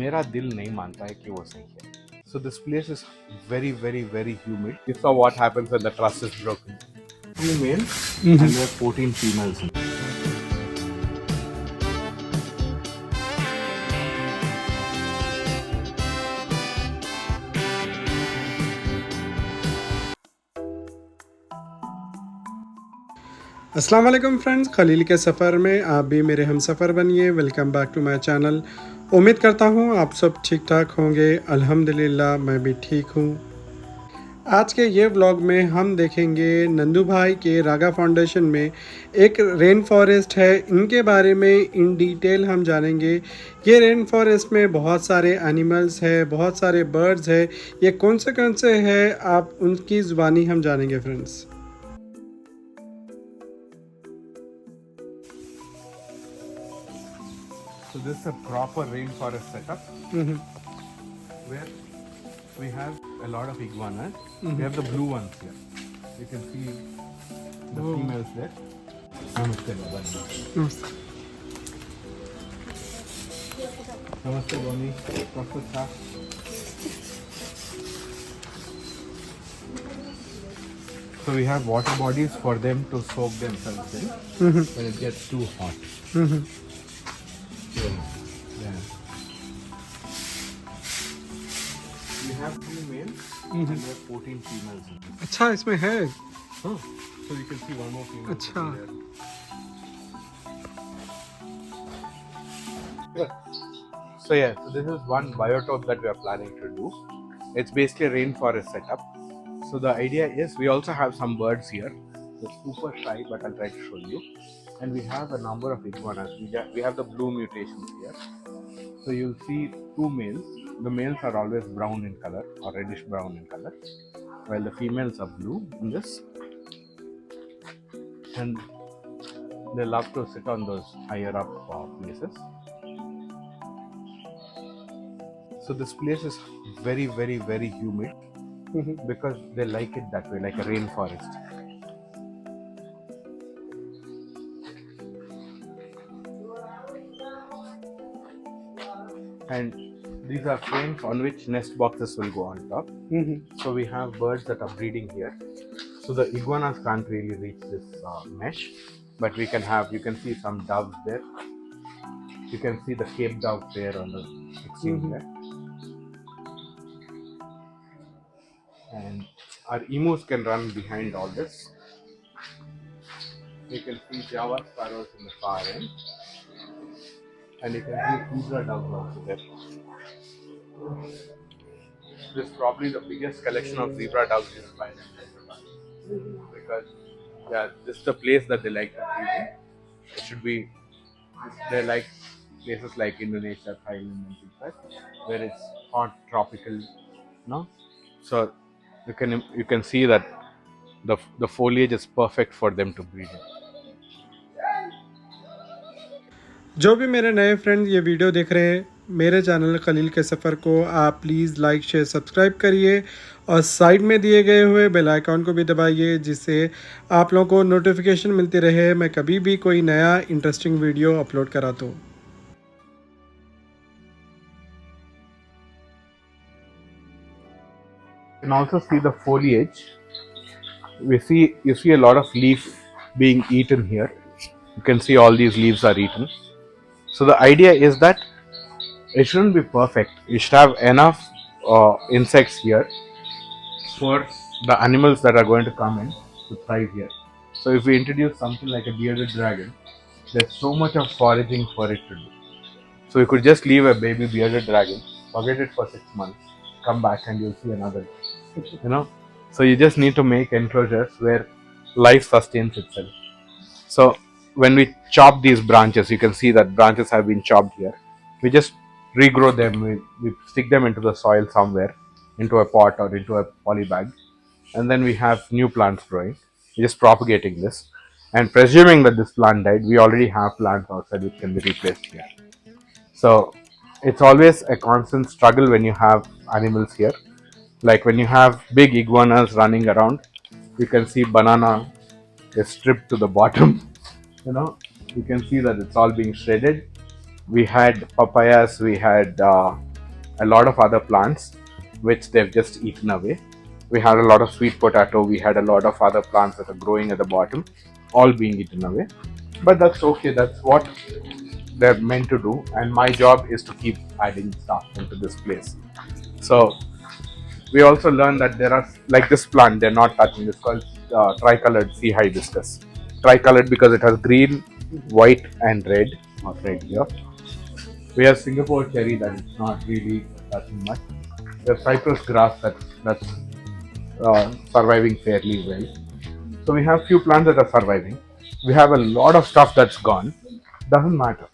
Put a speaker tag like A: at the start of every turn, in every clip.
A: मेरा दिल नहीं मानता है कि वो सही है. So this place is very, very, very humid. You saw what happens when the truss is broken. 2 males and we have 14 females.
B: अस्सलाम वालेकुम फ्रेंड्स, खलील के सफ़र में आप भी मेरे हम सफ़र बनिए। Welcome back to my channel. उम्मीद करता हूँ आप सब ठीक ठाक होंगे। अल्हम्दुलिल्लाह मैं भी ठीक हूँ। आज के ये व्लॉग में हम देखेंगे नंदू भाई के रागा फाउंडेशन में एक रेन फॉरेस्ट है, इनके बारे में इन डिटेल हम जानेंगे। ये रेन फॉरेस्ट में बहुत सारे एनिमल्स हैं, बहुत सारे बर्ड्स हैं। ये कौन से हैं आप उनकी ज़ुबानी हम जानेंगे friends.
A: So this is a proper rainforest setup where we have a lot of iguanas. We have the blue ones here. You can see the females there. Namaste, Baba. Namaste, Bonnie. Professor. So we have water bodies for them to soak themselves in when it gets too hot. Yeah. We have 2 males and we have 14 females.
B: अच्छा, इसमें है।
A: Oh, so you can see one more female.
B: अच्छा।
A: So yeah, so this is one biotope that we are planning to do. It's basically a rainforest setup. So the idea is we also have some birds here. They're super shy, but I'll try to show you. And we have a number of iguanas. We have the blue mutations here. So you'll see 2 males. The males are always brown in color or reddish brown in color, while the females are blue in this. And they love to sit on those higher up places. So this place is very, very, very humid because they like it that way, like a rainforest. And these are frames on which nest boxes will go on top. So we have birds that are breeding here. So the iguanas can't really reach this mesh, but we can have, you can see some doves there. You can see the cape dove there on the extreme there. And our emus can run behind all this. You can see Java sparrows in the far end. And you can see zebra doves also there. This is probably the biggest collection of zebra doves you will find in Hyderabad. Because this is the place that they like to breed in. It should be, they like places like Indonesia, Thailand and things like that, where it's hot, tropical, no? So you can see that the foliage is perfect for them to breed in.
B: जो भी मेरे नए friend ये video देख रहे हैं, मेरे channel Khalil के सफ़र को आप प्लीज़ लाइक शेयर सब्सक्राइब करिए और साइड में दिए गए हुए बेल आइकॉन को भी दबाइए, जिससे आप लोगों को नोटिफिकेशन मिलती रहे मैं कभी भी कोई नया इंटरेस्टिंग वीडियो अपलोड करा तो।
A: You can also see the foliage. You see a lot of leaf being eaten here. You can see all these leaves are eaten. So the idea is that it shouldn't be perfect. You should have enough insects here for the animals that are going to come in to thrive here. So if we introduce something like a bearded dragon, there's so much of foraging for it to do. So you could just leave a baby bearded dragon, forget it for 6 months, come back and you'll see another. So you just need to make enclosures where life sustains itself. So when we chop these branches, you can see that branches have been chopped here. We just regrow them. We stick them into the soil somewhere, into a pot or into a poly bag, and then we have new plants growing. We're just propagating this, and presuming that this plant died, we already have plants outside which can be replaced here. So it's always a constant struggle when you have animals here. Like when you have big iguanas running around, you can see banana is stripped to the bottom. You can see that it's all being shredded. We had papayas, we had a lot of other plants which they've just eaten away. We had a lot of sweet potato, we had a lot of other plants that are growing at the bottom, all being eaten away. But that's okay, that's what they're meant to do, and my job is to keep adding stuff into this place. So we also learned that there are, like this plant, they're not touching. It's called tricolored sea hibiscus. Tricolored because it has green, white, and red. Not red here. We have Singapore cherry that is not really touching much. We have cypress grass that's surviving fairly well. So we have few plants that are surviving. We have a lot of stuff that's gone. Doesn't matter.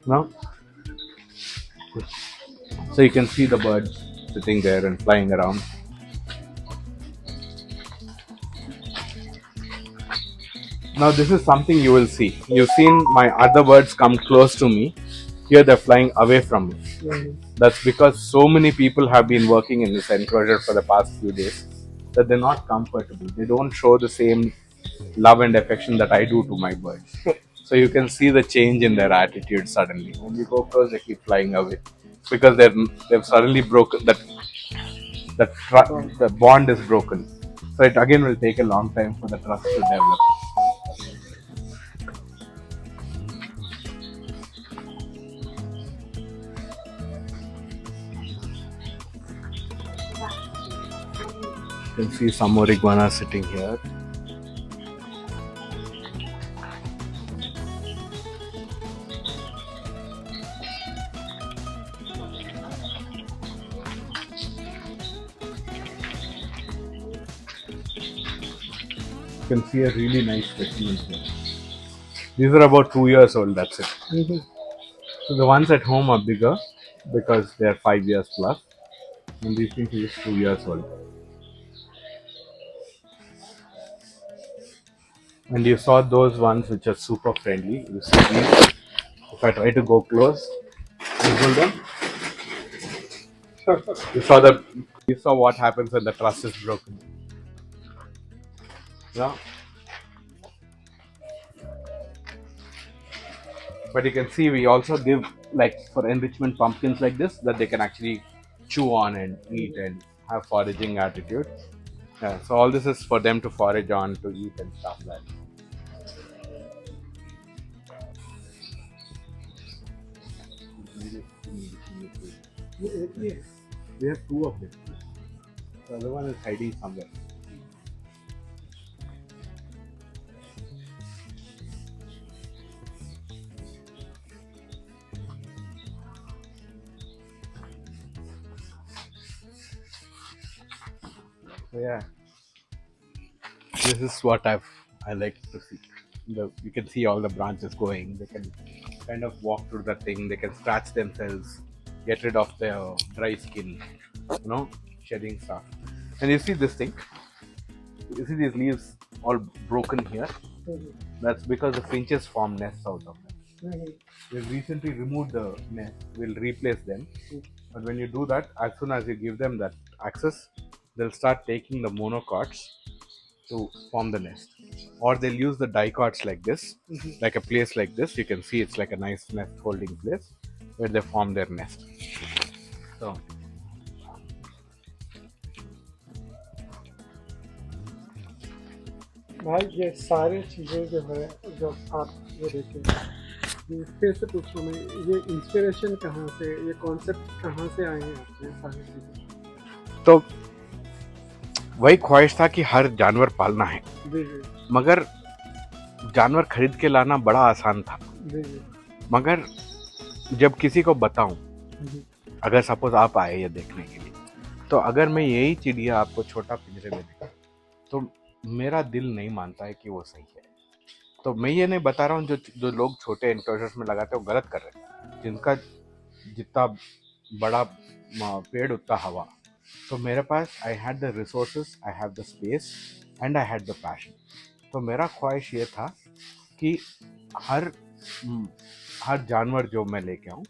A: No. So you can see the birds sitting there and flying around. Now this is something you will see. You've seen my other birds come close to me. Here they're flying away from me. That's because so many people have been working in this enclosure for the past few days that they're not comfortable. They don't show the same love and affection that I do to my birds. So you can see the change in their attitude suddenly. When you go close, they keep flying away because they've suddenly broken the bond is broken. So it again will take a long time for the trust to develop. You can see some more iguanas sitting here. You can see a really nice specimen here. These are about 2 years old, that's it. So the ones at home are bigger because they are 5 years plus, and these things are just 2 years old. And you saw those ones which are super friendly. You see these. If I try to go close and pull them, you saw the you saw what happens when the trust is broken. Yeah. But you can see we also give, like, for enrichment pumpkins like this that they can actually chew on and eat and have foraging attitude. Yeah, so all this is for them to forage on, to eat and stuff like that. We have two of them. The other one is hiding somewhere. So yeah, this is what I like to see. You can see all the branches going. They can kind of walk through the thing. They can scratch themselves, get rid of their dry skin, shedding stuff. And you see this thing. You see these leaves all broken here. That's because the finches form nests out of them. We've recently removed the nest. We'll replace them. But when you do that, as soon as you give them that access, they'll start taking the monocots to form the nest. Or they'll use the dicots like this, like a place like this. You can see it's like a nice nest holding place where they form their nest. So
B: भाई ये सारी चीज़ें जो है जो आप ये देखें ये फिर से पूछूँ मैं ये इंस्पिरेशन कहाँ से ये कॉन्सेप्ट कहाँ से आए हैं आपके सारी चीज़ें
A: तो वही ख्वाहिश था कि हर जानवर पालना है, मगर जानवर खरीद के लाना बड़ा आसान था। मगर जब किसी को बताऊं, अगर सपोज आप आए ये देखने के लिए, तो अगर मैं यही चिड़िया आपको छोटा पिंजरे में देखूं तो मेरा दिल नहीं मानता है कि वो सही है। तो मैं ये नहीं बता रहा हूँ जो लोग छोटे एनक्लोजर्स में लगाते हैं वो गलत कर रहे हैं। जिनका जितना बड़ा पेड़ उतना हवा। तो मेरे पास I had the resources, I have the space and I had the passion. तो मेरा ख्वाहिश ये था कि हर जानवर जो मैं लेके आऊँ,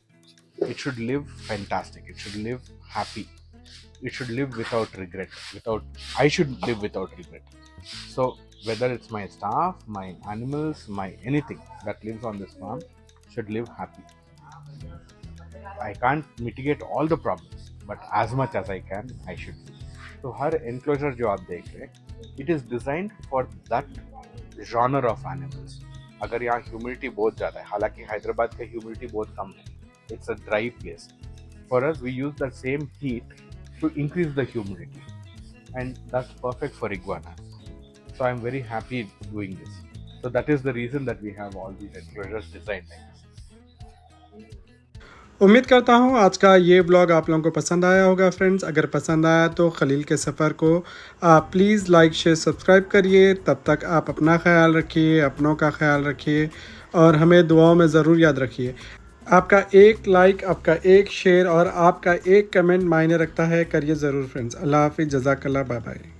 A: it should live fantastic, it should live happy, it should live without regret, I should live without regret. So whether it's my staff, my animals, my anything that lives on this farm should live happy. I can't mitigate all the problems, but as much as I can, I should do. तो हर enclosure जो आप देख रहे हैं, it is designed for that genre of animals. अगर यहाँ humidity बहुत ज़्यादा है, हालांकि हैदराबाद का ह्यूमिडिटी बहुत कम है, it's a dry place. For us we use the same heat to increase the humidity, and that's perfect for iguana. So I'm very happy doing this. So that is the reason that we have all these enclosures designed like this.
B: उम्मीद करता हूँ आज का ये blog आप लोगों को पसंद आया होगा फ्रेंड्स। अगर पसंद आया तो खलील के सफ़र को आप प्लीज़ लाइक शेयर सब्सक्राइब करिए। तब तक आप अपना ख्याल रखिए, अपनों का ख्याल रखिए और हमें दुआओं में ज़रूर याद रखिए। आपका एक लाइक, आपका एक शेयर और आपका एक कमेंट मायने रखता है। करिए ज़रूर फ्रेंड्स। अल्लाह हाफ़िज़, जज़ाकल्लाह, बाय बाय।